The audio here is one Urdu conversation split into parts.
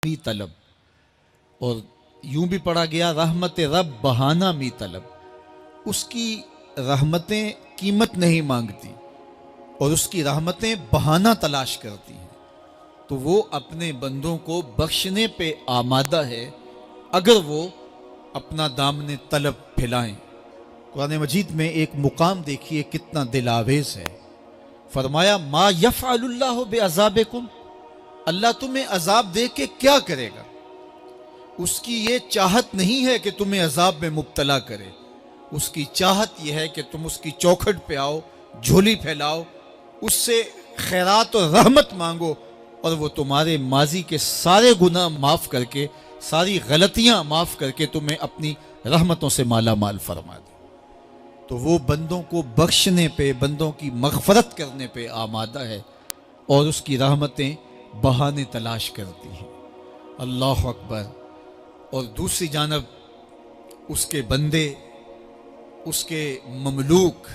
می طلب، اور یوں بھی پڑھا گیا رحمت رب بہانہ می طلب. اس کی رحمتیں قیمت نہیں مانگتی اور اس کی رحمتیں بہانہ تلاش کرتی ہیں، تو وہ اپنے بندوں کو بخشنے پہ آمادہ ہے اگر وہ اپنا دامن طلب پھیلائیں. قرآن مجید میں ایک مقام دیکھیے کتنا دل آویز ہے. فرمایا ما یفعل اللہ بعذابکم، اللہ تمہیں عذاب دے کے کیا کرے گا. اس کی یہ چاہت نہیں ہے کہ تمہیں عذاب میں مبتلا کرے، اس کی چاہت یہ ہے کہ تم اس کی چوکھٹ پہ آؤ، جھولی پھیلاؤ، اس سے خیرات اور رحمت مانگو، اور وہ تمہارے ماضی کے سارے گناہ معاف کر کے، ساری غلطیاں معاف کر کے تمہیں اپنی رحمتوں سے مالا مال فرما دے. تو وہ بندوں کو بخشنے پہ، بندوں کی مغفرت کرنے پہ آمادہ ہے اور اس کی رحمتیں بہانے تلاش کرتی ہیں. اللہ اکبر. اور دوسری جانب اس کے بندے، اس کے مملوک،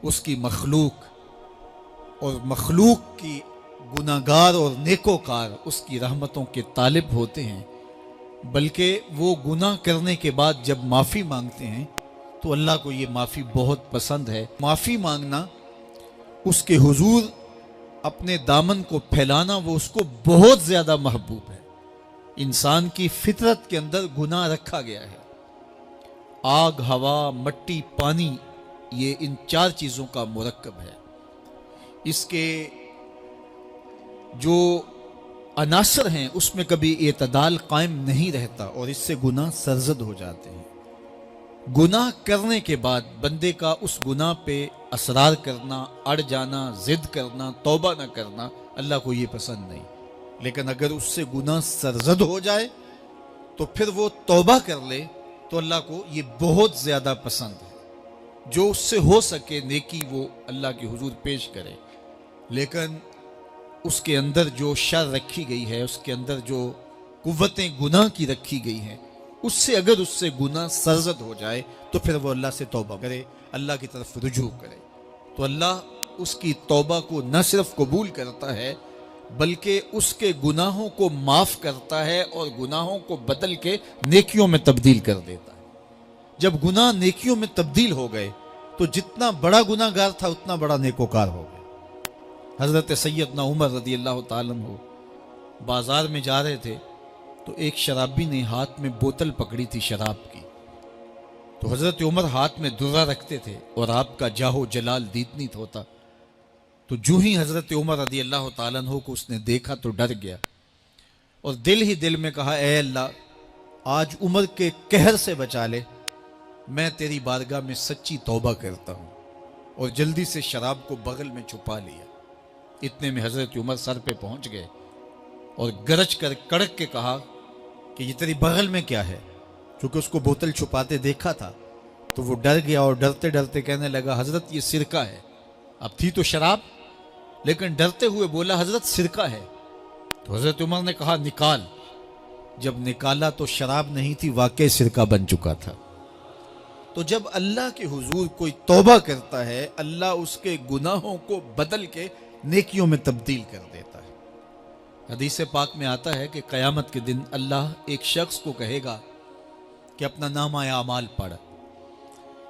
اس کی مخلوق، اور مخلوق کی گناہگار اور نیکوکار اس کی رحمتوں کے طالب ہوتے ہیں، بلکہ وہ گناہ کرنے کے بعد جب معافی مانگتے ہیں تو اللہ کو یہ معافی بہت پسند ہے. معافی مانگنا، اس کے حضور اپنے دامن کو پھیلانا، وہ اس کو بہت زیادہ محبوب ہے. انسان کی فطرت کے اندر گناہ رکھا گیا ہے. آگ، ہوا، مٹی، پانی، یہ ان چار چیزوں کا مرکب ہے. اس کے جو عناصر ہیں اس میں کبھی اعتدال قائم نہیں رہتا اور اس سے گناہ سرزد ہو جاتے ہیں. گناہ کرنے کے بعد بندے کا اس گناہ پہ اصرار کرنا، اڑ جانا، ضد کرنا، توبہ نہ کرنا، اللہ کو یہ پسند نہیں. لیکن اگر اس سے گناہ سرزد ہو جائے تو پھر وہ توبہ کر لے تو اللہ کو یہ بہت زیادہ پسند ہے. جو اس سے ہو سکے نیکی وہ اللہ کے حضور پیش کرے، لیکن اس کے اندر جو شر رکھی گئی ہے، اس کے اندر جو قوتیں گناہ کی رکھی گئی ہیں، اس سے اگر اس سے گناہ سرزد ہو جائے تو پھر وہ اللہ سے توبہ کرے، اللہ کی طرف رجوع کرے. تو اللہ اس کی توبہ کو نہ صرف قبول کرتا ہے بلکہ اس کے گناہوں کو معاف کرتا ہے اور گناہوں کو بدل کے نیکیوں میں تبدیل کر دیتا ہے. جب گناہ نیکیوں میں تبدیل ہو گئے تو جتنا بڑا گناہ گار تھا اتنا بڑا نیکوکار ہو گیا. حضرت سیدنا عمر رضی اللہ تعالیٰ عنہ بازار میں جا رہے تھے تو ایک شرابی نے ہاتھ میں بوتل پکڑی تھی شراب کی. تو حضرت عمر ہاتھ میں درہ رکھتے تھے اور آپ کا جاہو جلال دیدنیت ہوتا. تو جو ہی حضرت عمر رضی اللہ تعالیٰ عنہ کو اس نے دیکھا تو ڈر گیا اور دل ہی دل میں کہا اے اللہ آج عمر کے قہر سے بچا لے، میں تیری بارگاہ میں سچی توبہ کرتا ہوں. اور جلدی سے شراب کو بغل میں چھپا لیا. اتنے میں حضرت عمر سر پہ پہنچ گئے اور گرج کر کڑک کے کہا کہ یہ تیری بغل میں کیا ہے. چونکہ اس کو بوتل چھپاتے دیکھا تھا تو وہ ڈر گیا اور ڈرتے ڈرتے کہنے لگا حضرت یہ سرکہ ہے. اب تھی تو شراب لیکن ڈرتے ہوئے بولا حضرت سرکہ ہے. تو حضرت عمر نے کہا نکال. جب نکالا تو شراب نہیں تھی، واقعی سرکہ بن چکا تھا. تو جب اللہ کے حضور کوئی توبہ کرتا ہے اللہ اس کے گناہوں کو بدل کے نیکیوں میں تبدیل کر دیتا ہے. حدیث پاک میں آتا ہے کہ قیامت کے دن اللہ ایک شخص کو کہے گا کہ اپنا نامہ اعمال پڑھ،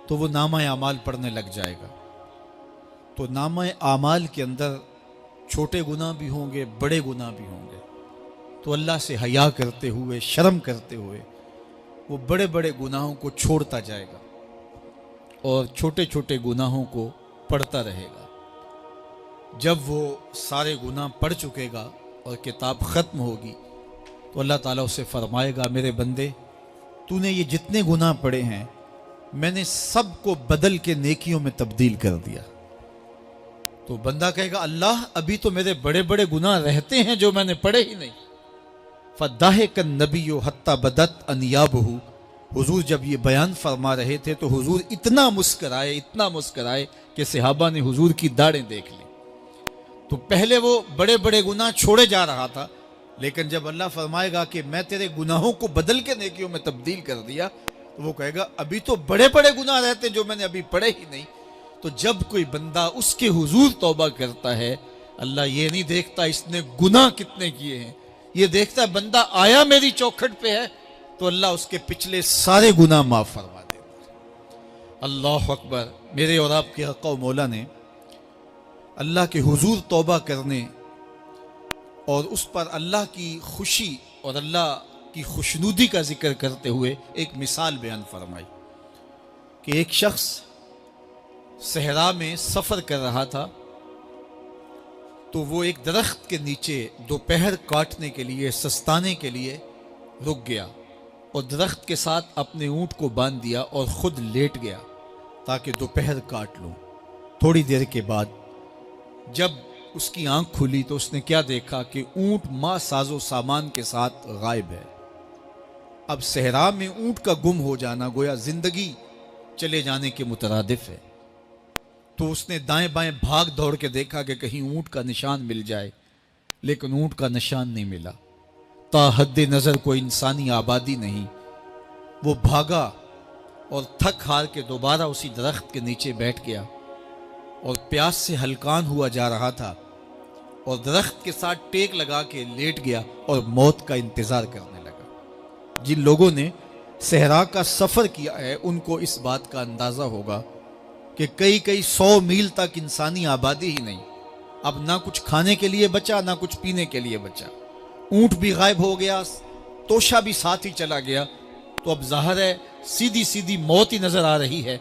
تو وہ نامہ اعمال پڑھنے لگ جائے گا. تو نامہ اعمال کے اندر چھوٹے گناہ بھی ہوں گے، بڑے گناہ بھی ہوں گے. تو اللہ سے حیا کرتے ہوئے، شرم کرتے ہوئے وہ بڑے بڑے گناہوں کو چھوڑتا جائے گا اور چھوٹے چھوٹے گناہوں کو پڑھتا رہے گا. جب وہ سارے گناہ پڑھ چکے گا اور کتاب ختم ہوگی تو اللہ تعالیٰ اسے فرمائے گا میرے بندے تو نے یہ جتنے گناہ پڑھے ہیں میں نے سب کو بدل کے نیکیوں میں تبدیل کر دیا. تو بندہ کہے گا اللہ ابھی تو میرے بڑے بڑے گناہ رہتے ہیں جو میں نے پڑھے ہی نہیں. فَضَحِكَ النَّبِيُّ حَتَّى بَدَتْ أَنْيَابُهُ. حضور جب یہ بیان فرما رہے تھے تو حضور اتنا مسکرائے کہ صحابہ نے حضور کی داڑھیں دیکھ لی. تو پہلے وہ بڑے بڑے گناہ چھوڑے جا رہا تھا، لیکن جب اللہ فرمائے گا کہ میں تیرے گناہوں کو بدل کے نیکیوں میں تبدیل کر دیا تو وہ کہے گا ابھی تو بڑے بڑے گناہ رہتے جو میں نے ابھی پڑھے ہی نہیں. تو جب کوئی بندہ اس کے حضور توبہ کرتا ہے اللہ یہ نہیں دیکھتا اس نے گناہ کتنے کیے ہیں، یہ دیکھتا ہے بندہ آیا میری چوکھٹ پہ ہے تو اللہ اس کے پچھلے سارے گناہ معاف فرما دیتا ہے۔ اللہ اکبر۔ میرے اور آپ کے آقا و مولا نے اللہ کے حضور توبہ کرنے اور اس پر اللہ کی خوشی اور اللہ کی خوشنودی کا ذکر کرتے ہوئے ایک مثال بیان فرمائی کہ ایک شخص صحرا میں سفر کر رہا تھا تو وہ ایک درخت کے نیچے دوپہر کاٹنے کے لیے سستانے کے لیے رک گیا اور درخت کے ساتھ اپنے اونٹ کو باندھ دیا اور خود لیٹ گیا تاکہ دوپہر کاٹ لوں۔ تھوڑی دیر کے بعد جب اس کی آنکھ کھلی تو اس نے کیا دیکھا کہ اونٹ ماں ساز و سامان کے ساتھ غائب ہے۔ اب صحرا میں اونٹ کا گم ہو جانا گویا زندگی چلے جانے کے مترادف ہے۔ تو اس نے دائیں بائیں بھاگ دوڑ کے دیکھا کہ کہیں اونٹ کا نشان مل جائے، لیکن اونٹ کا نشان نہیں ملا۔ تا حد نظر کوئی انسانی آبادی نہیں۔ وہ بھاگا اور تھک ہار کے دوبارہ اسی درخت کے نیچے بیٹھ گیا اور پیاس سے ہلکان ہوا جا رہا تھا اور درخت کے ساتھ ٹیک لگا کے لیٹ گیا اور موت کا انتظار کرنے لگا۔ جن لوگوں نے صحرا کا سفر کیا ہے ان کو اس بات کا اندازہ ہوگا کہ کئی 100 میل تک انسانی آبادی ہی نہیں، اب نہ کچھ کھانے کے لیے بچا نہ کچھ پینے کے لیے بچا، اونٹ بھی غائب ہو گیا، توشا بھی ساتھ ہی چلا گیا، تو اب ظاہر ہے سیدھی موت ہی نظر آ رہی ہے۔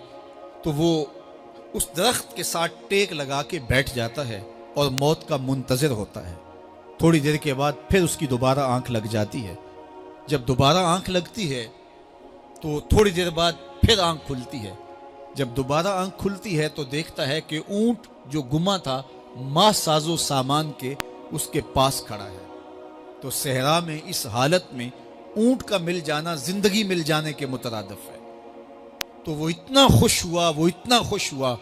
تو وہ اس درخت کے ساتھ ٹیک لگا کے بیٹھ جاتا ہے اور موت کا منتظر ہوتا ہے۔ تھوڑی دیر کے بعد پھر اس کی دوبارہ آنکھ لگ جاتی ہے۔ جب دوبارہ آنکھ لگتی ہے تو تھوڑی دیر بعد پھر آنکھ کھلتی ہے۔ جب دوبارہ آنکھ کھلتی ہے تو دیکھتا ہے کہ اونٹ جو گما تھا ماں ساز و سامان کے اس کے پاس کھڑا ہے۔ تو صحرا میں اس حالت میں اونٹ کا مل جانا زندگی مل جانے کے مترادف ہے۔ تو وہ اتنا خوش ہوا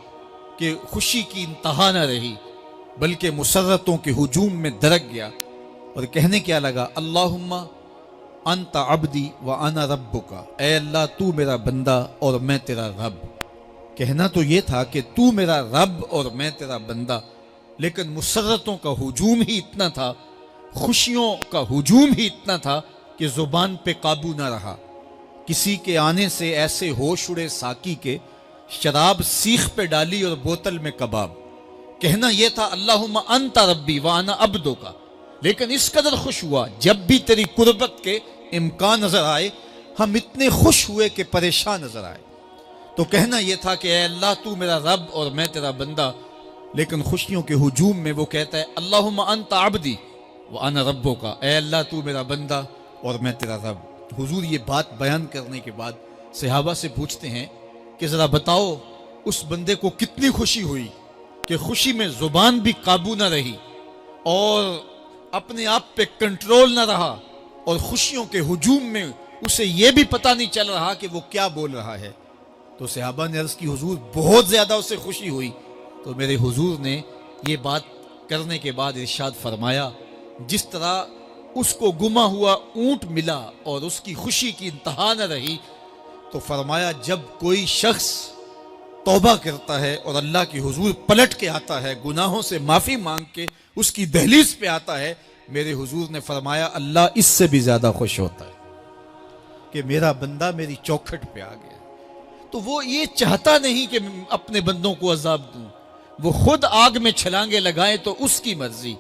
کہ خوشی کی انتہا نہ رہی، بلکہ مسرتوں کے ہجوم میں درک گیا اور کہنے کیا لگا، اللہم انت عبدی وانا ربک، اے اللہ تو میرا بندہ اور میں تیرا رب۔ کہنا تو یہ تھا کہ تو میرا رب اور میں تیرا بندہ، لیکن مسرتوں کا ہجوم ہی اتنا تھا، خوشیوں کا ہجوم ہی اتنا تھا کہ زبان پہ قابو نہ رہا۔ کسی کے آنے سے ایسے ہوش اڑے ساقی کے، شراب سیخ پہ ڈالی اور بوتل میں کباب۔ کہنا یہ تھا اللہم انت ربی وانا عبدک، لیکن اس قدر خوش ہوا جب بھی تیری قربت کے امکان نظر آئے ہم اتنے خوش ہوئے کہ پریشان نظر آئے۔ تو کہنا یہ تھا کہ اے اللہ تو میرا رب اور میں تیرا بندہ، لیکن خوشیوں کے ہجوم میں وہ کہتا ہے اللہم انت عبدی وانا ربک، اے اللہ تو میرا بندہ اور میں تیرا رب۔ حضور یہ بات بیان کرنے کے بعد صحابہ سے پوچھتے ہیں کہ ذرا بتاؤ اس بندے کو کتنی خوشی ہوئی کہ خوشی میں زبان بھی قابو نہ رہی اور اپنے آپ پہ کنٹرول نہ رہا، اور خوشیوں کے ہجوم میں اسے یہ بھی پتہ نہیں چل رہا کہ وہ کیا بول رہا ہے۔ تو صحابہ نے عرض کی حضور بہت زیادہ اسے خوشی ہوئی۔ تو میرے حضور نے یہ بات کرنے کے بعد ارشاد فرمایا، جس طرح اس کو گما ہوا اونٹ ملا اور اس کی خوشی کی انتہا نہ رہی، تو فرمایا جب کوئی شخص توبہ کرتا ہے اور اللہ کی حضور پلٹ کے آتا ہے، گناہوں سے معافی مانگ کے اس کی دہلیز پہ آتا ہے، میرے حضور نے فرمایا اللہ اس سے بھی زیادہ خوش ہوتا ہے کہ میرا بندہ میری چوکھٹ پہ آ گیا۔ تو وہ یہ چاہتا نہیں کہ اپنے بندوں کو عذاب دوں، وہ خود آگ میں چھلانگے لگائے تو اس کی مرضی،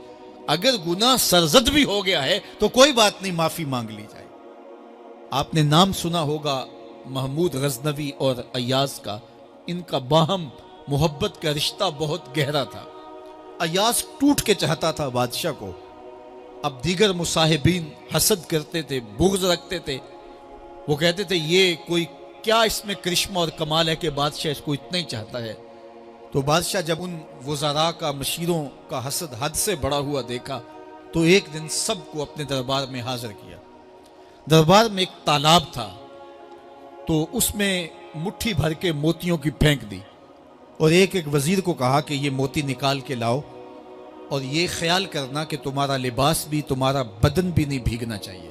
اگر گناہ سرزد بھی ہو گیا ہے تو کوئی بات نہیں، معافی مانگ لی جائے۔ آپ نے نام سنا ہوگا محمود غزنوی اور ایاز کا، ان کا باہم محبت کا رشتہ بہت گہرا تھا۔ ایاز ٹوٹ کے چاہتا تھا بادشاہ کو، اب دیگر مصاحبین حسد کرتے تھے، بغض رکھتے تھے، وہ کہتے تھے یہ کوئی کیا اس میں کرشمہ اور کمال ہے کہ بادشاہ اس کو اتنا ہی چاہتا ہے۔ تو بادشاہ جب ان وزراء کا مشیروں کا حسد حد سے بڑا ہوا دیکھا تو ایک دن سب کو اپنے دربار میں حاضر کیا۔ دربار میں ایک تالاب تھا، تو اس میں مٹھی بھر کے موتیوں کی پھینک دی اور ایک وزیر کو کہا کہ یہ موتی نکال کے لاؤ، اور یہ خیال کرنا کہ تمہارا لباس بھی تمہارا بدن بھی نہیں بھیگنا چاہیے۔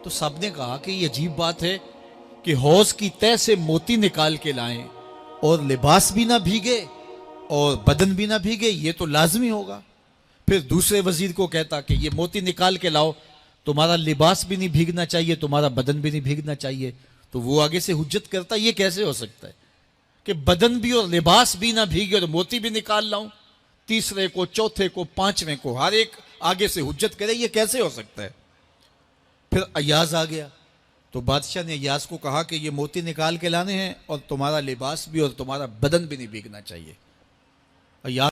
تو سب نے کہا کہ یہ عجیب بات ہے کہ حوض کی تہ سے موتی نکال کے لائیں اور لباس بھی نہ بھیگے اور بدن بھی نہ بھیگے، یہ تو لازمی ہوگا۔ پھر دوسرے وزیر کو کہتا کہ یہ موتی نکال کے لاؤ تمہارا لباس بھی نہیں بھیگنا چاہیے، تمہارا بدن بھی نہیں بھیگنا چاہیے۔ تو وہ آگے سے حجت کرتا یہ کیسے ہو سکتا ہے کہ بدن بھی اور لباس بھی نہ بھیگے اور موتی بھی نکال لاؤں؟ تیسرے کو، چوتھے کو، پانچویں کو، ہر ایک آگے سے حجت کرے، یہ کیسے ہو سکتا ہے؟ پھر ایاز آ گیا تو بادشاہ نے ایاز کو کہا کہ یہ موتی نکال کے لانے ہیں اور تمہارا لباس بھی اور تمہارا بدن بھی نہیں بھیگنا چاہیے۔ ایاز